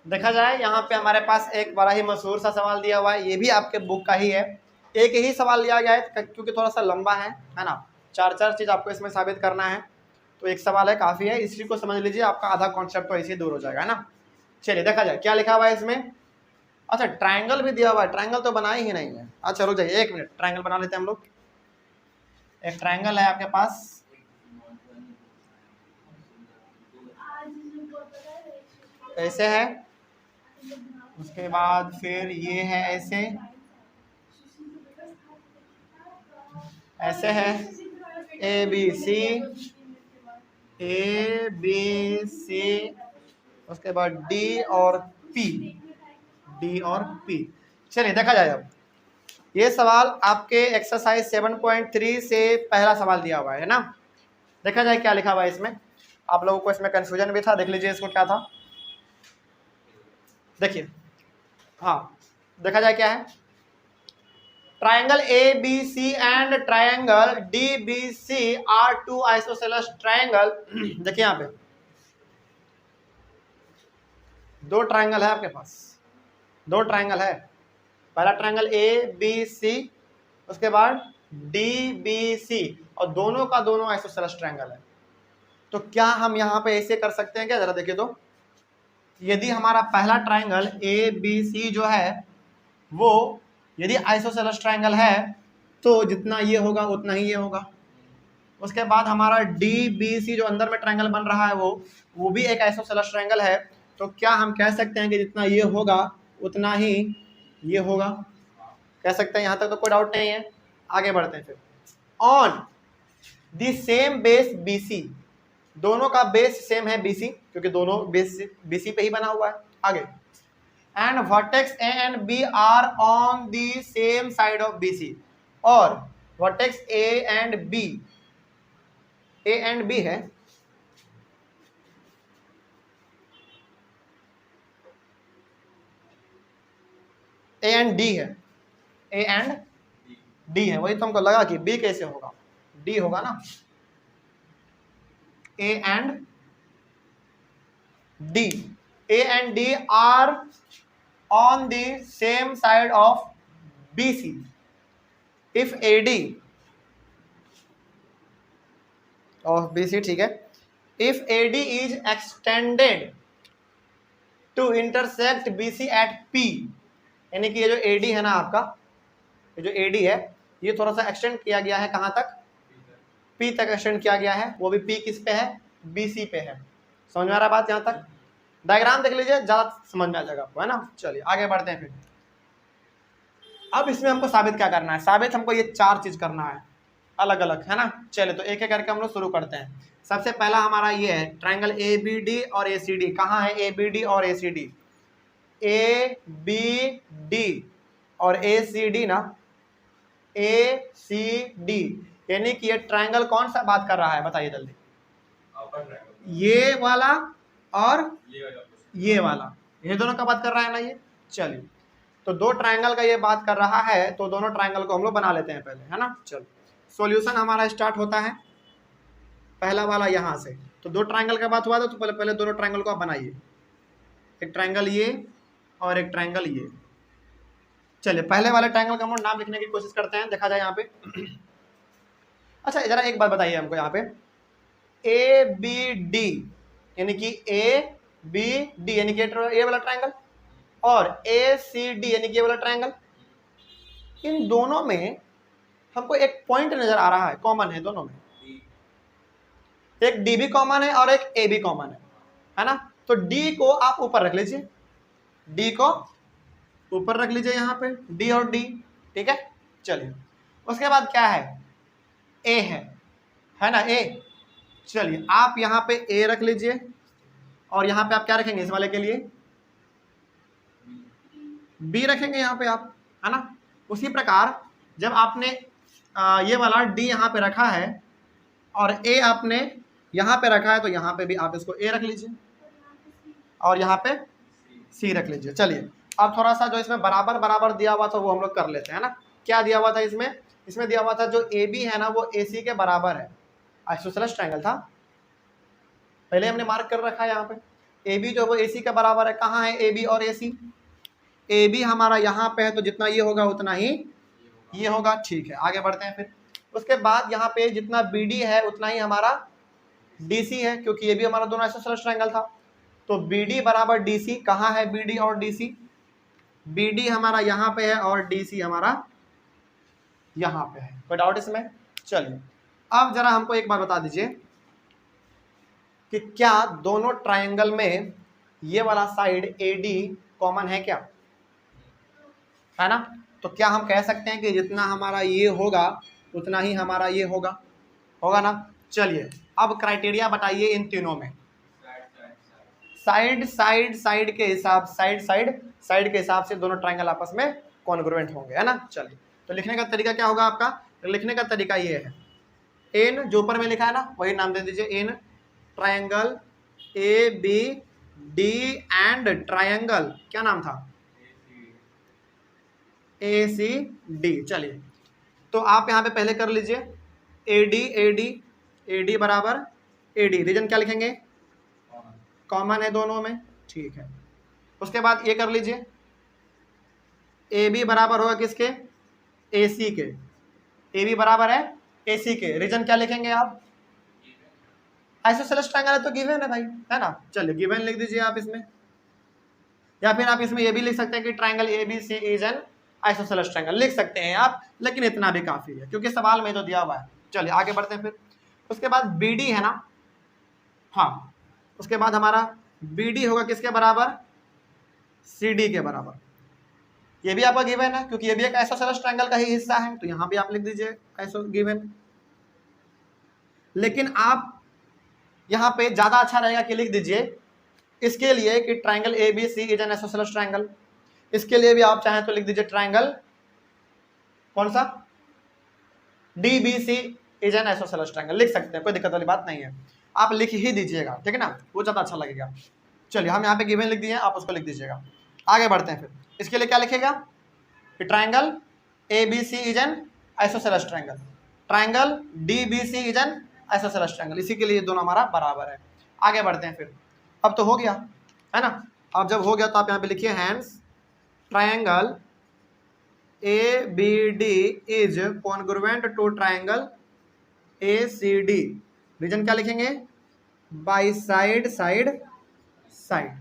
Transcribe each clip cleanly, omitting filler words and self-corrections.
देखा जाए यहाँ पे हमारे पास एक बड़ा ही मशहूर सा सवाल दिया हुआ है, ये भी आपके बुक का ही है। एक ही सवाल लिया गया है क्योंकि थोड़ा सा लंबा है ना, चार चीज आपको इसमें साबित करना है, तो एक सवाल है काफी है, इसी को समझ लीजिए, आपका आधा कॉन्सेप्ट तो ऐसे दूर हो जाएगा, है ना। चलिए देखा जाए क्या लिखा हुआ है इसमें। अच्छा ट्राइंगल भी दिया हुआ है, ट्राइंगल तो बनाए ही नहीं है। अच्छा रुक जाइए 1 मिनट, ट्राइंगल बना लेते हैं हम लोग। एक ट्राइंगल है आपके पास, ऐसे है, उसके बाद फिर ये है ऐसे, ऐसे है, ए बी सी, उसके बाद डी और पी। चलिए देखा जाए अब ये सवाल आपके एक्सरसाइज 7.3 से पहला सवाल दिया हुआ है ना। देखा जाए क्या लिखा हुआ है इसमें, आप लोगों को इसमें कंफ्यूजन भी था, देख लीजिए इसको क्या था। देखिए हाँ, देखा जाए क्या है, triangle A B C and triangle D B C are two isosceles triangle. देखिए यहाँ पे दो ट्राइंगल है आपके पास, दो ट्राइंगल है, पहला ट्राइंगल ए बी सी, उसके बाद डी बी सी, और दोनों का दोनों आइसोसेलेस ट्राइंगल है। तो क्या हम यहाँ पे ऐसे कर सकते हैं क्या, जरा देखिए तो, यदि हमारा पहला ट्राइंगल ए बी सी जो है वो यदि आइसोसेलेस ट्राइंगल है तो जितना ये होगा उतना ही ये होगा। उसके बाद हमारा डी बी सी जो अंदर में ट्राइंगल बन रहा है वो भी एक आइसोसेलेस ट्राइंगल है। तो क्या हम कह सकते हैं कि जितना ये होगा उतना ही ये होगा, कह सकते हैं, यहाँ तक तो कोई डाउट नहीं है। आगे बढ़ते हैं फिर, on the same base B C, दोनों का बेस सेम है BC क्योंकि दोनों बेस BC पे ही बना हुआ है। आगे, and vertex A and B are on the same side of BC, और वर्टेक्स A एंड B है, A एंड D है, A एंड D है, वही तो हमको लगा कि B कैसे होगा, D होगा ना, A and D are on the same side of BC. If AD of BC, ठीक है, if AD is extended to intersect BC at P, यानी कि ये जो AD है ना आपका, ये जो AD है ये थोड़ा सा एक्सटेंड किया गया है, कहाँ तक, P तक एक्सटेंड किया गया है, वो भी P किस पे है, BC पे है। समझ में आ रहा है बात, यहाँ तक डायग्राम देख लीजिए, ज्यादा समझ में आ जाएगा आपको, है ना। चलिए आगे बढ़ते हैं फिर, अब इसमें हमको साबित क्या करना है, साबित हमको ये चार चीज करना है अलग अलग, है ना। चलिए तो एक एक करके हम लोग शुरू करते हैं। सबसे पहला हमारा ये है ट्राइंगल ए बी डी और ए सी डी। कहाँ है ए बी डी और A C D, A B D और ए सी डी ना, ए सी डी, यानी कि ये ट्राइंगल कौन सा बात कर रहा है बताइए जल्दी, ये वाला और ये वाला, ये दोनों का बात कर रहा है ना ये। चलिए तो दो ट्राइंगल का ये बात कर रहा है, तो दोनों ट्राइंगल को हम लोग बना लेते हैं पहले, है ना। चलो सॉल्यूशन हमारा स्टार्ट होता है पहला वाला यहाँ से, तो दो ट्राइंगल का बात हुआ था, तो पहले दोनों ट्राइंगल को आप बनाइए, एक ट्राइंगल ये और एक ट्राइंगल ये। चलिए पहले वाले ट्राइंगल का हम नाम लिखने की कोशिश करते हैं, देखा जाए यहाँ पे। अच्छा जरा एक बात बताइए हमको, यहाँ पे ए बी डी यानी कि ए बी डी यानी कि ये वाला ट्राइंगल, और ए सी डी यानी कि ये वाला ट्राइंगल, इन दोनों में हमको एक पॉइंट नजर आ रहा है, कॉमन है दोनों में, एक डी भी कॉमन है और एक ए भी कॉमन है ना। तो डी को आप ऊपर रख लीजिए, डी को ऊपर रख लीजिए यहाँ पे, डी और डी, ठीक है। चलिए उसके बाद क्या है, ए है ना, ए। चलिए आप यहाँ पे ए रख लीजिए, और यहाँ पे आप क्या रखेंगे इस वाले के लिए, बी रखेंगे यहाँ पे आप, है ना। उसी प्रकार जब आपने ये वाला डी यहाँ पे रखा है और ए आपने यहाँ पे रखा है, तो यहाँ पे भी आप इसको ए रख लीजिए और यहाँ पे सी रख लीजिए। चलिए अब थोड़ा सा जो इसमें बराबर बराबर दिया हुआ था वो हम लोग कर लेते हैं ना। क्या दिया हुआ था इसमें, इसमें दिया हुआ था जो ए बी है ना वो ए सी के बराबर है, आइसोसेलेस ट्रायंगल था, पहले हमने मार्क कर रखा है यहाँ पे। ए बी जो वो ए सी के बराबर है। कहाँ है ए बी और ए सी? ए बी हमारा यहाँ पे है, तो जितना ये होगा उतना ही ये होगा। ठीक है, आगे बढ़ते हैं फिर। उसके बाद यहाँ पे जितना बी डी है उतना ही हमारा डी सी है, क्योंकि ये भी हमारा दोनों आइसोसेलेस ट्रायंगल था। तो बी डी बराबर डी सी। कहाँ है बी डी और डी सी? बी डी हमारा यहाँ पे है और डी सी हमारा यहाँ पे है। कोई डाउट इसमें? चलिए अब जरा हमको एक बार बता दीजिए कि क्या दोनों ट्रायंगल में ये वाला साइड ए डी कॉमन है क्या? है ना? तो क्या हम कह सकते हैं कि जितना हमारा ये होगा उतना ही हमारा ये होगा? होगा ना? चलिए अब क्राइटेरिया बताइए इन तीनों में। साइड साइड साइड के हिसाब साइड के हिसाब से दोनों ट्रायंगल आपस में कॉन्ग्रुएंट होंगे, है ना? चलिए तो लिखने का तरीका क्या होगा आपका? तो लिखने का तरीका ये है, इन जो ऊपर में लिखा है ना वही नाम दे दीजिए, इन triangle A B D and triangle, क्या नाम था? A C D. चलिए तो आप यहाँ पे पहले कर लीजिए ए डी बराबर ए डी, रीजन क्या लिखेंगे? कॉमन है दोनों में, ठीक है। उसके बाद ये कर लीजिए ए बी बराबर होगा किसके? ए सी के। ए बी बराबर है ए सी के, रीजन क्या लिखेंगे आप? आइसोसेलेस ट्रायंगल है तो गिवन है भाई, है ना? चलिए गिवन लिख दीजिए आप इसमें, या फिर आप इसमें ये भी लिख सकते हैं कि triangle A B C is an isosceles triangle, लिख सकते हैं आप, लेकिन इतना भी काफी है क्योंकि सवाल में तो दिया हुआ है। चलिए आगे बढ़ते हैं फिर। उसके बाद बी डी है ना, हाँ, उसके बाद हमारा बी डी होगा किसके बराबर? सी डी के बराबर। ये भी आपका गिवन है क्योंकि ये भी एक आइसोसेलेस ट्रायंगल का ही हिस्सा है, तो यहाँ भी आप लिख दीजिए आइसो गिवन। लेकिन आप यहाँ पे ज्यादा अच्छा रहेगा कि लिख दीजिए इसके लिए कि triangle A B C is an isosceles triangle. इसके लिए भी आप चाहें तो लिख दीजिए ट्रायंगल कौन सा? D B C is an isosceles triangle, लिख सकते हैं, कोई दिक्कत वाली बात नहीं है, आप लिख ही दीजिएगा, ठीक है ना? वो ज़्यादा अच्छा लगेगा। चलिए हम यहाँ पे गिवन लिख दिए, आप उसको लिख दीजिएगा। आगे बढ़ते हैं फिर। इसके लिए क्या लिखेगा कि triangle A B C is an isosceles triangle, triangle D B C is an isosceles triangle, इसी के लिए दोनों हमारा बराबर है। आगे बढ़ते हैं फिर। अब तो हो गया है ना? अब जब हो गया तो आप यहाँ पे लिखिए hence triangle A B D is congruent to triangle A C D, reason क्या लिखेंगे? By side side side.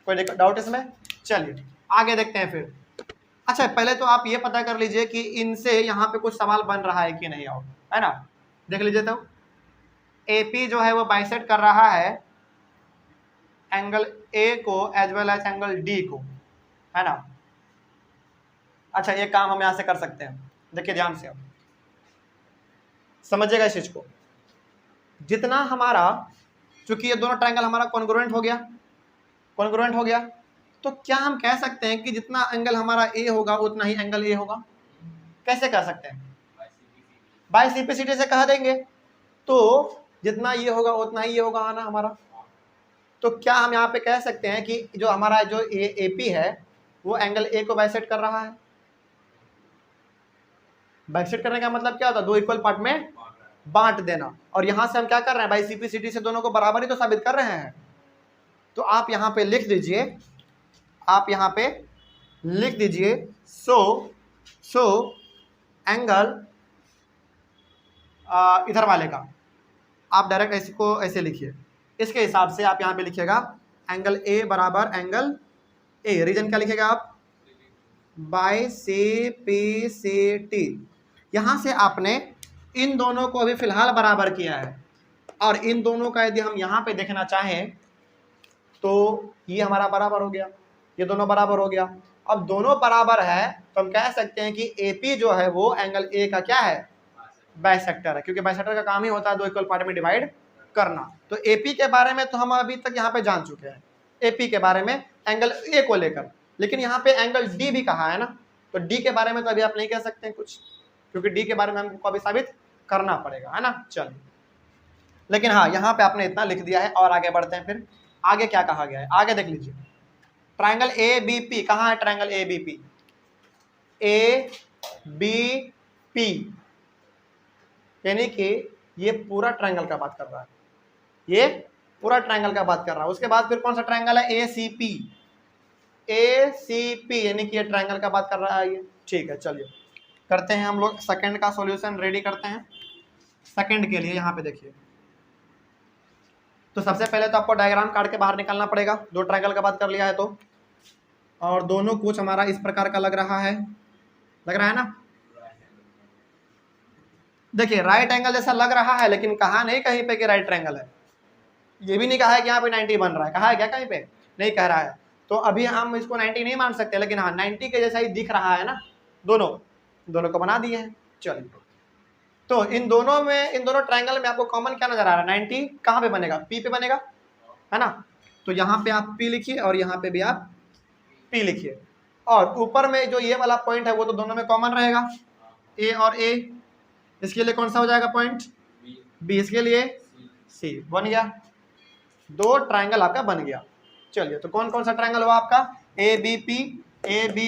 कोई डाउट इसमें? चलिए आगे देखते हैं फिर। अच्छा पहले तो आप ये पता कर लीजिए कि इनसे यहाँ पे कुछ सवाल बन रहा है कि नहीं, और है ना? देख लीजिए तो एपी जो है वो बाइसेक्ट कर रहा है एंगल ए को as well as angle D को, है ना? अच्छा ये काम हम यहाँ से कर सकते हैं, देखिए ध्यान से, अब समझिएगा इस चीज को। जितना हमारा, चूंकि ये दोनों ट्रायंगल हमारा कॉन्ग्रुएंट हो गया, तो क्या हम कह सकते हैं कि जितना एंगल हमारा ए होगा उतना ही एंगल ए होगा? कैसे कह सकते हैं? बाय सिंप्लिसिटी से कह देंगे, तो जितना ये होगा उतना ही ये होगा आना हमारा। तो क्या हम यहाँ पे कह सकते हैं कि जो हमारा जो एपी है वो एंगल ए को बाइसेक्ट कर रहा है? बाइसेक्ट करने का मतलब क्या होता है? दो इक्वल पार्ट में बांट देना। और यहां से हम क्या कर रहे हैं? बाई सिंप्लिसिटी से दोनों को बराबर ही तो साबित कर रहे हैं। तो आप यहाँ पे लिख दीजिए, सो एंगल इधर वाले का आप डायरेक्ट इसको ऐसे लिखिए, इसके हिसाब से आप यहाँ पे लिखिएगा एंगल ए बराबर एंगल ए, रीजन क्या लिखेगा आप? By C P C T. यहाँ से आपने इन दोनों को अभी फिलहाल बराबर किया है, और इन दोनों का यदि हम यहाँ पे देखना चाहें तो ये हमारा बराबर हो गया, ये दोनों बराबर हो गया। अब दोनों बराबर है तो हम कह सकते हैं कि एपी जो है वो एंगल ए का क्या है? बाइसेक्टर है, क्योंकि बाइसेक्टर का काम ही होता है दो इक्वल पार्ट में डिवाइड करना। तो एपी के बारे में तो हम अभी तक यहाँ पे जान चुके हैं, एपी के बारे में एंगल ए को लेकर, लेकिन यहाँ पे एंगल डी भी कहा है ना, तो डी के बारे में तो अभी आप नहीं कह सकते हैं कुछ, क्योंकि डी के बारे में हमको अभी साबित करना पड़ेगा, है ना? चलिए, लेकिन हाँ यहाँ पे आपने इतना लिख दिया है। और आगे बढ़ते हैं फिर। आगे क्या कहा गया है? आगे देख लीजिए, ट्रायंगल ए बी पी, कहाँ है triangle A B P? A B P, यानी कि ये पूरा ट्रायंगल का बात कर रहा है, ये पूरा ट्रायंगल का बात कर रहा हूं। उसके बाद फिर कौन सा ट्रायंगल है, ए सी पी, ए सी पी यानी कि ये ट्रायंगल का बात कर रहा है ये। ठीक है, चलिए करते हैं हम लोग सेकंड का सॉल्यूशन रेडी करते हैं। सेकंड के लिए यहाँ पे देखिए, तो सबसे पहले तो आपको डायग्राम काट के बाहर निकालना पड़ेगा, दो ट्रायंगल का बात कर लिया है तो, और दोनों कुछ हमारा इस प्रकार का लग रहा है ना। देखिए राइट एंगल जैसा लग रहा है, लेकिन कहा नहीं कहीं पे कि राइट ट्रायंगल है, ये भी नहीं कहा है कि यहाँ पे 90 बन रहा है, कहा है क्या कहीं पे, नहीं कह रहा है। तो अभी हम इसको 90 नहीं मान सकते, लेकिन हाँ 90 के जैसा ही दिख रहा है ना, दोनों को बना दिए हैं। चलिए, तो इन दोनों ट्रायंगल में आपको कॉमन क्या नजर आ रहा है, 90 कहाँ पे बनेगा, पी पे बनेगा, है ना। तो यहाँ पे आप पी लिखिए और यहाँ पे भी आप पी लिखिए, और ऊपर में जो ये वाला पॉइंट है वो तो दोनों में कॉमन रहेगा, ए और ए। इसके लिए कौन सा हो जाएगा पॉइंट, बी, इसके लिए सी। बन गया, दो ट्रायंगल आपका बन गया। चलिए, तो कौन कौन सा ट्रायंगल हुआ आपका, ए बी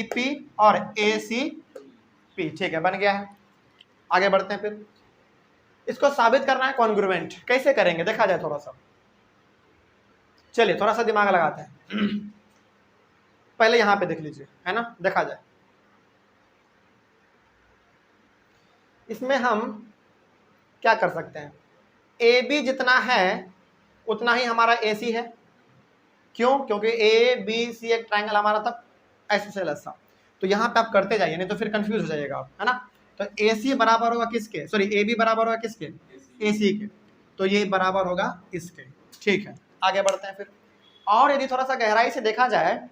पी और ए सी पी। ठीक है, बन गया है। आगे बढ़ते हैं, फिर इसको साबित करना है कॉन्ग्रुएंट, कैसे करेंगे देखा जाए थोड़ा सा। चलिए थोड़ा सा दिमाग लगाते हैं। पहले यहां पे देख लीजिए, है ना, देखा जाए। इसमें हम क्या कर सकते हैं, ए बी जितना है उतना ही हमारा ए सी है। क्यों, क्योंकि ए बी सी एक ट्रायंगल हमारा था ऐसा, तो यहाँ पे आप करते जाइए, नहीं तो फिर कंफ्यूज हो जाइएगा आप, है ना। तो ए सी बराबर होगा किसके, सॉरी ए बी बराबर होगा किसके, ए सी के, तो ये बराबर होगा इसके। ठीक है, आगे बढ़ते हैं फिर। और यदि थोड़ा सा गहराई से देखा जाए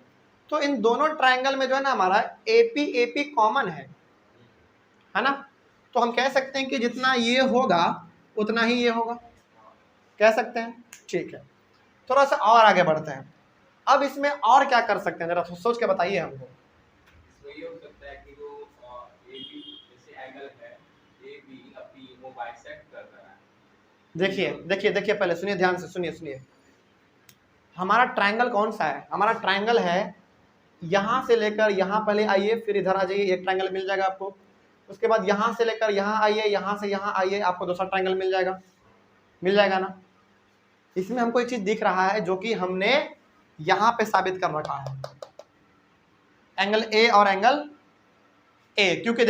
तो इन दोनों ट्रायंगल में जो है ना हमारा ए पी कॉमन है ना। तो हम कह सकते हैं कि जितना ये होगा उतना ही ये होगा, कह सकते हैं। ठीक है, थोड़ा सा और आगे बढ़ते हैं। अब इसमें और क्या कर सकते हैं, जरा सोच के बताइए हमको। ये हो सकता है कि जो AB जैसे एंगल है AB और P वो बाइसेक्ट कर रहा है। देखिए पहले सुनिए, ध्यान से सुनिए। हमारा ट्रायंगल कौन सा है, हमारा ट्रायंगल है यहां से लेकर यहां, पहले आइए फिर इधर आ जाइए, एक ट्रायंगल मिल जाएगा आपको। उसके बाद यहां से लेकर यहां आइए, यहां से यहां आइए, आपको दूसरा ट्रायंगल मिल जाएगा ना। इसमें हमको एक चीज दिख रहा है जो कि हमने यहां पे साबित कर रखा है, एंगल ए और एंगल ए। क्योंकि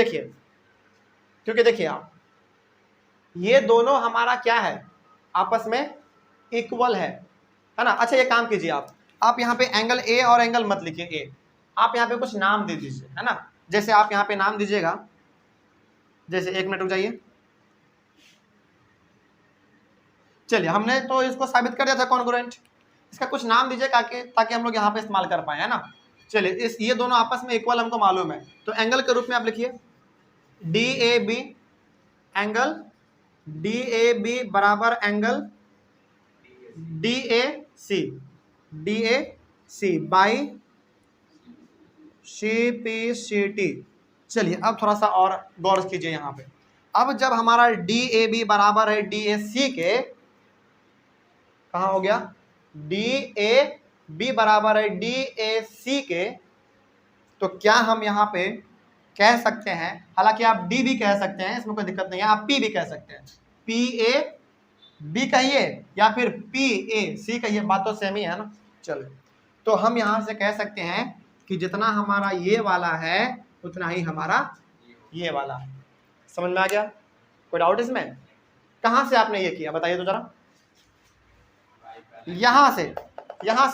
देखिए आप, ये दोनों हमारा क्या है, आपस में इक्वल है ना। अच्छा ये काम कीजिए आप यहाँ पे एंगल ए और एंगल मत लिखिए ए, आप यहाँ पे कुछ नाम दे दीजिए, है ना। जैसे आप यहाँ पे नाम दीजिएगा, जैसे एक मिनट रुक जाइए। चलिए, हमने तो इसको साबित कर दिया था कॉन्ग्रुएंट, इसका कुछ नाम दीजिए ताकि हम लोग यहाँ पे इस्तेमाल कर पाए, है ना। चलिए, ये दोनों आपस में इक्वल हमको मालूम है, तो एंगल के रूप में आप लिखिए D A B, angle D A B बराबर angle D A C by C P C T. चलिए, अब थोड़ा सा और गौर कीजिए यहाँ पे। अब जब हमारा डी ए बी बराबर है डी ए सी के, कहाँ हो गया, डी ए बी बराबर है डी ए सी के, तो क्या हम यहाँ पे कह सकते हैं, हालांकि आप डी भी कह सकते हैं, इसमें कोई दिक्कत नहीं है, आप पी भी कह सकते हैं, पी ए बी कहिए या फिर पी ए सी कहिए, बात तो सेम ही है ना। चलो, तो हम यहाँ से कह सकते हैं कि जितना हमारा ये वाला है उतना ही हमारा ये वाला है। समझ में आ गया, कोई डाउट इसमें, कहाँ से आपने ये किया बताइए तो जरा, यहाँ से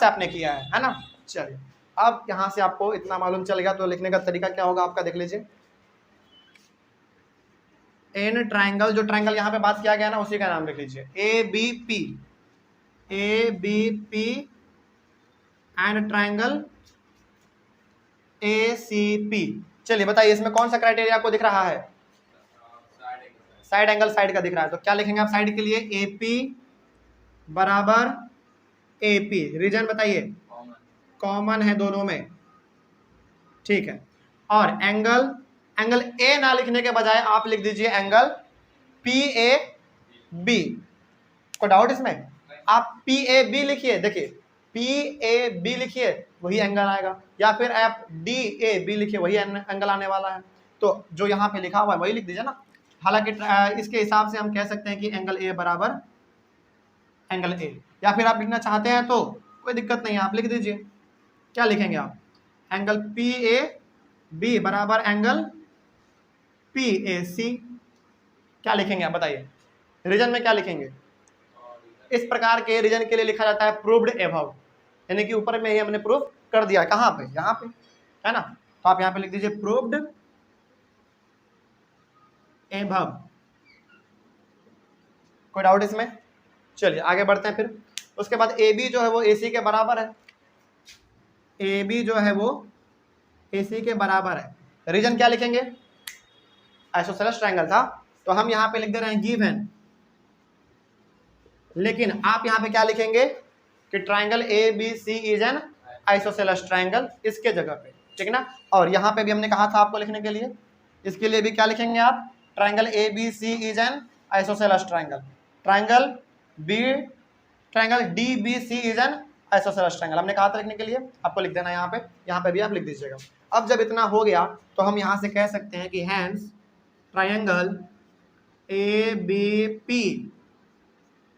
आपने किया है ना। चलिए, अब यहाँ से आपको इतना मालूम चल गया, तो लिखने का तरीका क्या होगा आपका, देख लीजिए। एन ट्रायंगल, जो ट्रायंगल यहाँ पे बात किया गया ना उसी का नाम लिख लीजिए, A B P and triangle A C P. चलिए बताइए, इसमें कौन सा क्राइटेरिया आपको दिख रहा है, साइड एंगल साइड का दिख रहा है, तो क्या लिखेंगे आप साइड के लिए, ए पी बराबर ए पी। रीजन बताइए, कॉमन है दोनों में, ठीक है। और एंगल ए ना लिखने के बजाय आप लिख दीजिए एंगल पी ए बी। कोई डाउट इसमें, आप पी ए बी लिखिए, देखिए पी ए बी लिखिए वही एंगल आएगा, या फिर आप डी ए बी लिखिए वही एंगल आने वाला है। तो जो यहाँ पे लिखा हुआ है वही लिख दीजिए ना। हालांकि इसके हिसाब से हम कह सकते हैं कि एंगल ए बराबर एंगल ए, या फिर आप लिखना चाहते हैं तो कोई दिक्कत नहीं है, आप लिख दीजिए। क्या लिखेंगे आप? एंगल पी ए बी बराबर एंगल पी ए सी। क्या लिखेंगे आप बताइए? रीजन में क्या लिखेंगे? इस प्रकार के रीजन के लिए लिखा जाता है प्रूव्ड एबव, यानी कि ऊपर में ही हमने प्रूव कर दिया। कहाँ पे? यहाँ पे, है ना। तो आप यहाँ पे लिख दीजिए प्रूव्ड एबव। कोई डाउट इसमें? चलिए आगे बढ़ते हैं फिर। उसके बाद ए बी जो है वो ए सी के बराबर है। ए बी जो है वो ए सी के बराबर है। रीजन क्या लिखेंगे? आइसोसेलेस ट्रायंगल था, तो हम यहाँ पे लिख दे रहे हैं गिवन। लेकिन आप यहाँ पे क्या लिखेंगे कि triangle A B C is an isosceles triangle, इसके जगह पे, ठीक ना। और यहाँ पे भी हमने कहा था आपको लिखने के लिए, इसके लिए भी क्या लिखेंगे आप? Triangle A B C is an isosceles triangle. Triangle D B C is an isosceles triangle हमने कहा था लिखने के लिए, आपको लिख देना यहाँ पे भी आप लिख दीजिएगा। अब जब इतना हो गया तो हम यहाँ से कह सकते हैं कि hence triangle A B P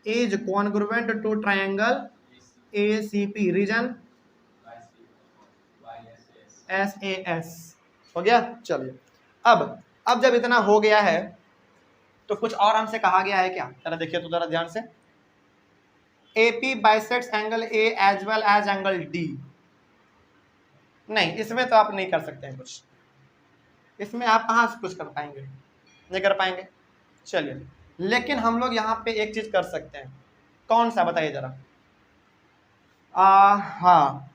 is congruent to triangle A C P, reason S A S. हो गया? चलिए अब जब इतना हो गया है तो कुछ और हमसे कहा गया है क्या? जरा देखिए तो जरा ध्यान से। AP bisects angle A as well as angle D। नहीं, इसमें तो आप नहीं कर सकते हैं कुछ, इसमें आप कहाँ से कुछ कर पाएंगे? नहीं कर पाएंगे। चलिए, लेकिन हम लोग यहाँ पे एक चीज कर सकते हैं। कौन सा बताइए जरा? हाँ,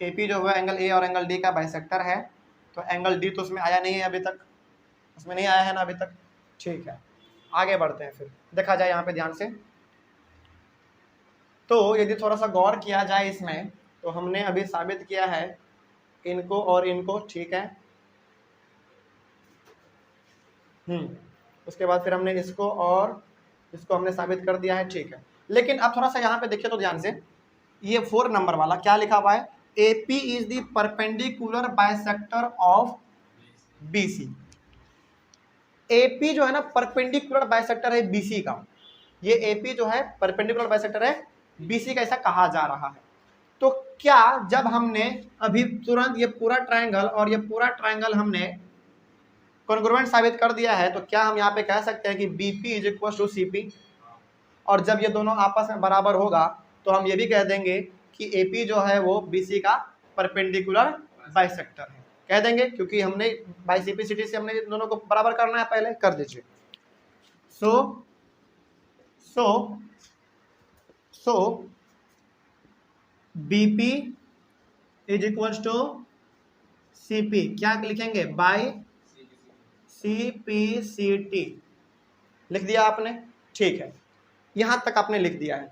AP जो हुआ एंगल A और एंगल D का बाइसेक्टर है, तो एंगल D तो उसमें आया नहीं है अभी तक, उसमें नहीं आया है ना अभी तक। ठीक है, आगे बढ़ते हैं फिर, देखा जाए यहाँ पे ध्यान से। तो यदि थोड़ा सा गौर किया जाए इसमें, तो हमने अभी साबित किया है इनको और इनको, ठीक है। उसके बाद फिर हमने इसको और इसको हमने साबित कर दिया है, ठीक है। लेकिन अब थोड़ा सा यहाँ पे देखिए तो ध्यान से, ये 4 नंबर वाला क्या लिखा हुआ है? AP is the perpendicular bisector of BC। AP जो है ना परपेंडिकुलर बाइसेक्टर है BC का, ये AP जो है परपेंडिकुलर बाइसेक्टर है BC का, ऐसा कहा जा रहा है। तो क्या जब हमने अभी तुरंत ये पूरा ट्रायंगल और ये पूरा ट्रायंगल हमने कॉन्ग्रुएंट साबित कर दिया है, तो क्या हम यहाँ पे कह सकते हैं कि BP is equal to CP? और जब ये दोनों आपस में बराबर होगा तो हम ये भी कह देंगे कि AP जो है वो BC का परपेंडिकुलर बाइसेक्टर है, कह देंगे, क्योंकि हमने बाइसिपिसिटी से हमने दोनों को बराबर करना है, पहले कर दीजिए। So BP is equal to CP, क्या लिखेंगे? बाई CPCT लिख दिया आपने, ठीक है। यहां तक आपने लिख दिया है।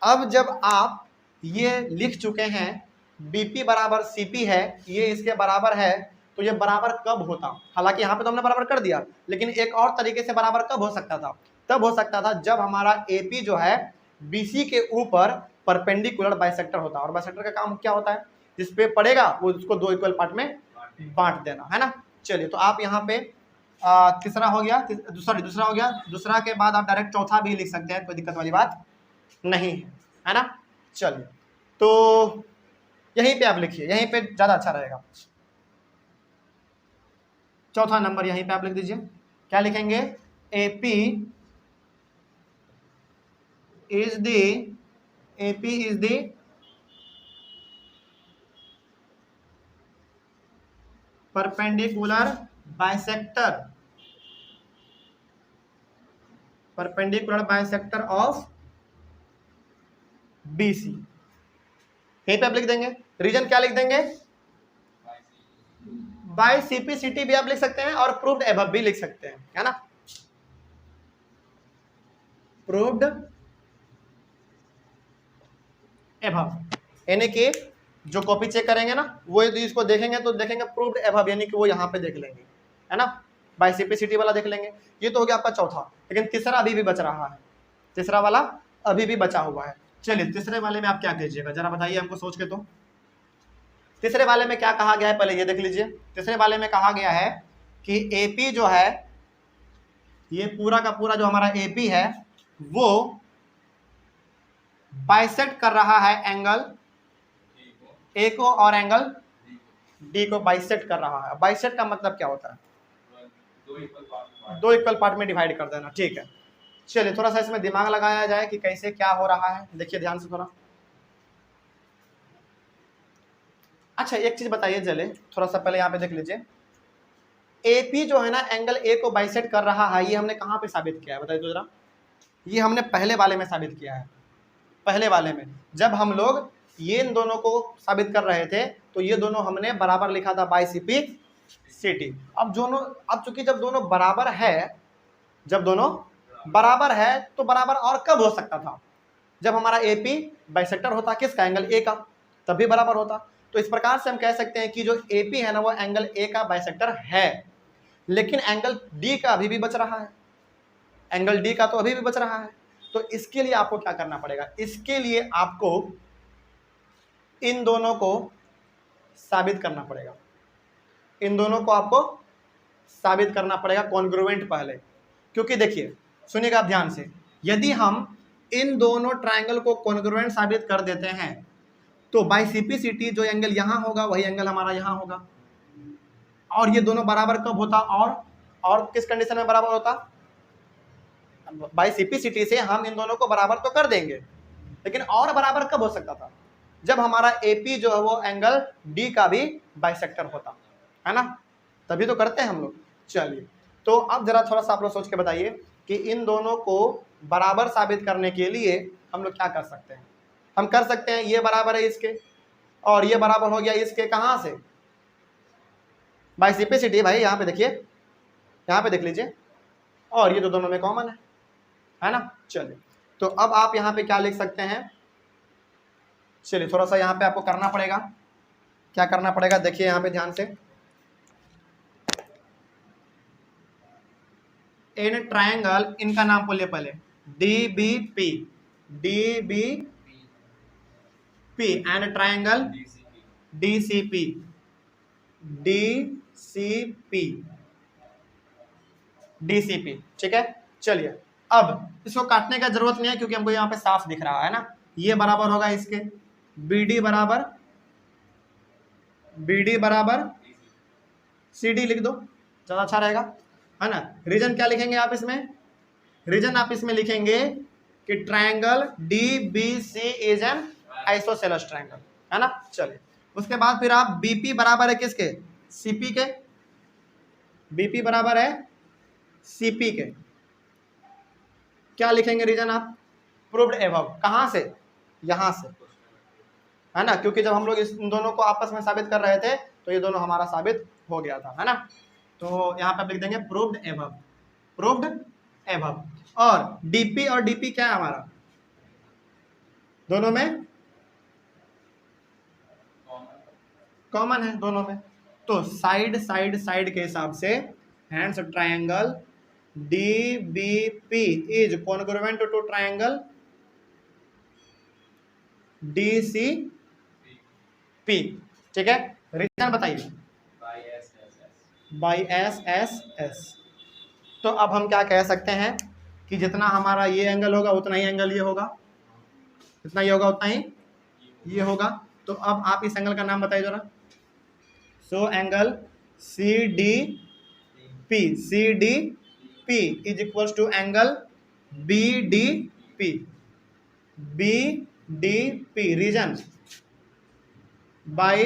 अब जब आप ये लिख चुके हैं BP बराबर CP है, ये इसके बराबर है, तो ये बराबर कब होता? हालांकि यहाँ पे तो हमने बराबर कर दिया, लेकिन एक और तरीके से बराबर कब हो सकता था? तब हो सकता था जब हमारा AP जो है BC के ऊपर परपेंडिकुलर बाइसेक्टर होता है। और बाइसेक्टर का काम क्या होता है? जिसपे पड़ेगा वो उसको 2 इक्वल पार्ट में बांट देना, है ना। चलिए, तो आप यहाँ पे तीसरा हो गया, दूसरा हो गया। दूसरा के बाद आप डायरेक्ट चौथा भी लिख सकते हैं, कोई दिक्कत वाली बात नहीं है ना। चलिए, तो यहीं पे आप लिखिए, यहीं पे ज्यादा अच्छा रहेगा। चौथा नंबर यहीं पे आप लिख दीजिए। क्या लिखेंगे? AP is the perpendicular bisector of BC। यहीं पे आप लिख देंगे। रीजन क्या लिख देंगे? बाय CPCT भी आप लिख सकते हैं और प्रूव्ड एबव भी लिख सकते हैं, है ना। प्रूव्ड एबव, यानी कि जो कॉपी चेक करेंगे ना, वो यदि इसको देखेंगे तो देखेंगे प्रूव्ड एबव, यानी कि वो यहाँ पे देख लेंगे, है ना। बाय CPCT वाला देख लेंगे। ये तो हो गया आपका चौथा, लेकिन तीसरा अभी भी बच रहा है। तीसरा वाला अभी भी बचा हुआ है। चलिए, तीसरे वाले में आप क्या कीजिएगा जरा बताइए हमको सोच के। तो तीसरे वाले में क्या कहा गया है, पहले ये देख लीजिए। तीसरे वाले में कहा गया है कि AP जो है ये पूरा का पूरा जो हमारा AP है वो बाइसेक्ट कर रहा है एंगल A को और एंगल D को बाइसेक्ट कर रहा है। बाइसेक्ट का मतलब क्या होता है? दो इक्वल पार्ट में डिवाइड कर देना, ठीक है। चलिए थोड़ा सा इसमें दिमाग लगाया जाए कि कैसे क्या हो रहा है, देखिए ध्यान से थोड़ा। अच्छा एक चीज बताइए चले, थोड़ा सा पहले यहाँ पे देख लीजिए, AP जो है ना एंगल A को बाइसेक्ट कर रहा है, ये हमने कहाँ पे साबित किया है बताइए तो जरा। ये हमने पहले वाले में साबित किया है। पहले वाले में जब हम लोग ये इन दोनों को साबित कर रहे थे तो ये दोनों हमने बराबर लिखा था बाई CP/CT। अब चूंकि जब दोनों बराबर है, जब दोनों बराबर है तो बराबर और कब हो सकता था? जब हमारा AP बाइसेक्टर होता किसका? एंगल A का, तब भी बराबर होता। तो इस प्रकार से हम कह सकते हैं कि जो AP है ना वो एंगल A का बाइसेक्टर है, लेकिन एंगल D का अभी भी बच रहा है, एंगल D का तो अभी भी बच रहा है। तो इसके लिए आपको क्या करना पड़ेगा? इसके लिए आपको इन दोनों को साबित करना पड़ेगा, इन दोनों को आपको साबित करना पड़ेगा कॉन्ग्रुएंट पहले। क्योंकि देखिए सुनिएगा आप ध्यान से, यदि हम इन दोनों ट्रायंगल को कॉन्ग्रुएंट साबित कर देते हैं तो बाई CP/CT जो एंगल यहां होगा वही एंगल हमारा यहां होगा, और ये दोनों बराबर कब होता? और किस कंडीशन में बराबर होता? बाई CP/CT से हम इन दोनों को बराबर तो कर देंगे, लेकिन और बराबर कब हो सकता था? जब हमारा AP जो है वो एंगल D का भी बाइसेक्टर होता है ना, तभी तो करते हैं हम लोग। चलिए तो अब जरा थोड़ा सा आप लोग सोच के बताइए कि इन दोनों को बराबर साबित करने के लिए हम लोग क्या कर सकते हैं? हम कर सकते हैं ये बराबर है इसके और ये बराबर हो गया इसके, कहाँ से? बाई CP/CT भाई, यहाँ पे देखिए, यहाँ पे देख लीजिए, और ये तो दोनों में कॉमन है ना। चलिए तो अब आप यहाँ पे क्या लिख सकते हैं? चलिए थोड़ा सा यहाँ पे आपको करना पड़ेगा, क्या करना पड़ेगा देखिए यहाँ पे ध्यान से। इन ट्रायंगल, इनका नाम बोलिए पहले, DBP एंड ट्रायंगल DCP ठीक है। चलिए अब इसको काटने का जरूरत नहीं है क्योंकि हमको यहाँ पे साफ दिख रहा है ना। ये बराबर होगा इसके, BD बराबर CD लिख दो, ज्यादा अच्छा रहेगा है ना। रीजन क्या लिखेंगे आप इसमें? रीजन आप इसमें लिखेंगे कि triangle DBC is an isosceles triangle, है ना। चलिए उसके बाद फिर आप BP बराबर है किसके? CP के। BP बराबर है CP के, क्या लिखेंगे रीजन आप? Proved above. कहां से? यहां से, है ना, क्योंकि जब हम लोग इन दोनों को आपस में साबित कर रहे थे तो ये दोनों हमारा साबित हो गया था, है ना। तो यहाँ पे आप लिख देंगे प्रूव्ड एबव। और DP और DP क्या है हमारा? दोनों में कॉमन है, दोनों में। तो साइड के हिसाब से hence triangle DBP is congruent to triangle DCP, ठीक है। रीजन बताइए। By SSS। तो अब हम क्या कह सकते हैं कि जितना हमारा ये एंगल होगा उतना ही एंगल ये होगा, जितना ये होगा उतना ही ये होगा। तो अब आप इस एंगल का नाम बताइए जरा। So angle CDP is equal to angle BDP reason by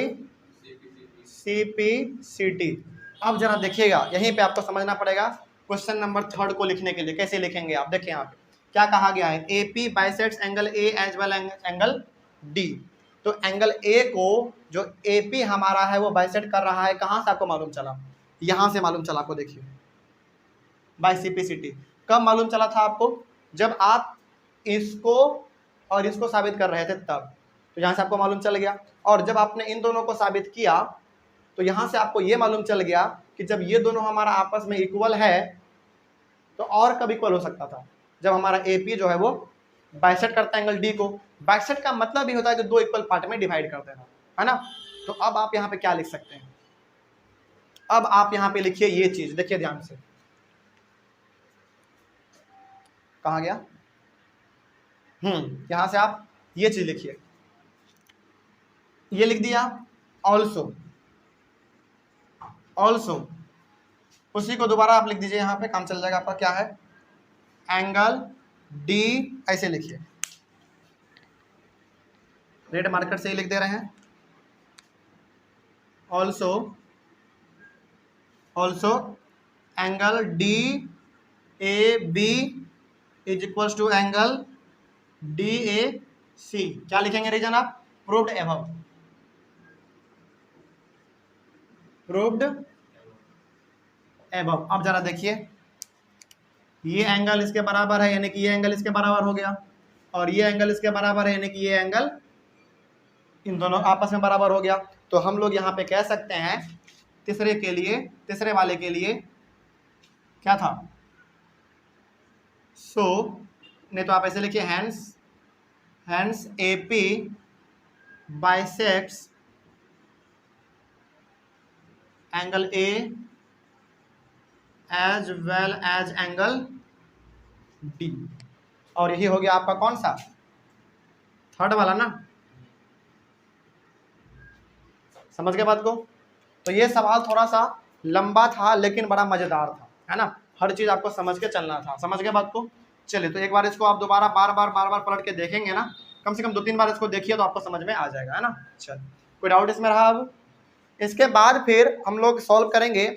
CP/CT। अब जरा देखिएगा यहीं पे आपको समझना पड़ेगा क्वेश्चन नंबर 3 को लिखने के लिए कैसे लिखेंगे आप। देखिए यहाँ पे क्या कहा गया है? AP bisects angle A as well angle D। तो एंगल A को जो AP हमारा है वो बाइसेक्ट कर रहा है, कहाँ से आपको मालूम चला? यहाँ से मालूम चला आपको, देखिए बाई CP/CT। कब मालूम चला था आपको? जब आप इसको और इसको साबित कर रहे थे तब, तो यहाँ से आपको मालूम चल गया। और जब आपने इन दोनों को साबित किया तो यहाँ से आपको ये मालूम चल गया कि जब ये दोनों हमारा आपस में इक्वल है तो और कब इक्वल हो सकता था? जब हमारा AP जो है वो बाइसेक्ट करता है एंगल D को। बाइसेक्ट का मतलब भी होता है कि दो इक्वल पार्ट में डिवाइड कर देना, है ना। तो अब आप यहाँ पे क्या लिख सकते हैं? अब आप यहाँ पे लिखिए ये चीज, देखिए ध्यान से, कहाँ गया, यहाँ से आप ये चीज लिखिए, ये लिख दिया ऑल्सो, ऑल्सो उसी को दोबारा आप लिख दीजिए, यहाँ पे काम चल जाएगा आपका। क्या है, एंगल डी, ऐसे लिखिए, रेड मार्कर से ही लिख दे रहे हैं। Also, also angle D A B is equals to angle D A C. क्या लिखेंगे रीजन आप, प्रूव्ड एबव, प्रूव्ड एबव। अब जरा देखिए, ये एंगल इसके बराबर है, यानी कि ये एंगल इसके बराबर हो गया, और ये एंगल इसके बराबर है, यानी कि ये एंगल इन दोनों आपस में बराबर हो गया। तो हम लोग यहाँ पे कह सकते हैं तीसरे के लिए, तीसरे वाले के लिए क्या था, सो नहीं तो आप ऐसे लिखिए, hence, hence AP bisects angle A as well as angle D। और यही हो गया आपका कौन सा, थर्ड वाला ना, समझ गए बात को। तो ये सवाल थोड़ा सा लंबा था लेकिन बड़ा मजेदार था, है ना, हर चीज आपको समझ के चलना था, समझ गए बात को। चलिए, तो एक बार इसको आप दोबारा बार बार पलट के देखेंगे ना, कम से कम 2-3 बार इसको देखिए तो आपको समझ में आ जाएगा, है ना। चलिए, कोई डाउट इसमें रहा। अब इसके बाद फिर हम लोग सॉल्व करेंगे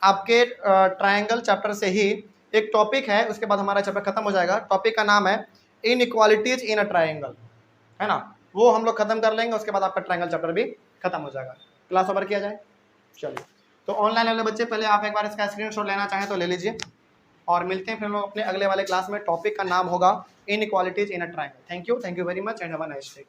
आपके ट्रायंगल चैप्टर से ही एक टॉपिक है, उसके बाद हमारा चैप्टर खत्म हो जाएगा। टॉपिक का नाम है इनइक्वालिटीज इन अ ट्रायंगल, है ना, वो हम लोग खत्म कर लेंगे, उसके बाद आपका ट्रायंगल चैप्टर भी खत्म हो जाएगा। क्लास ओवर किया जाए। चलिए, तो ऑनलाइन वाले बच्चे पहले आप एक बार इसका स्क्रीनशॉट लेना चाहें तो ले लीजिए, और मिलते हैं फिर हम लोग अपने अगले वाले क्लास में। टॉपिक का नाम होगा inequalities in a triangle. Thank you very much and have a nice day.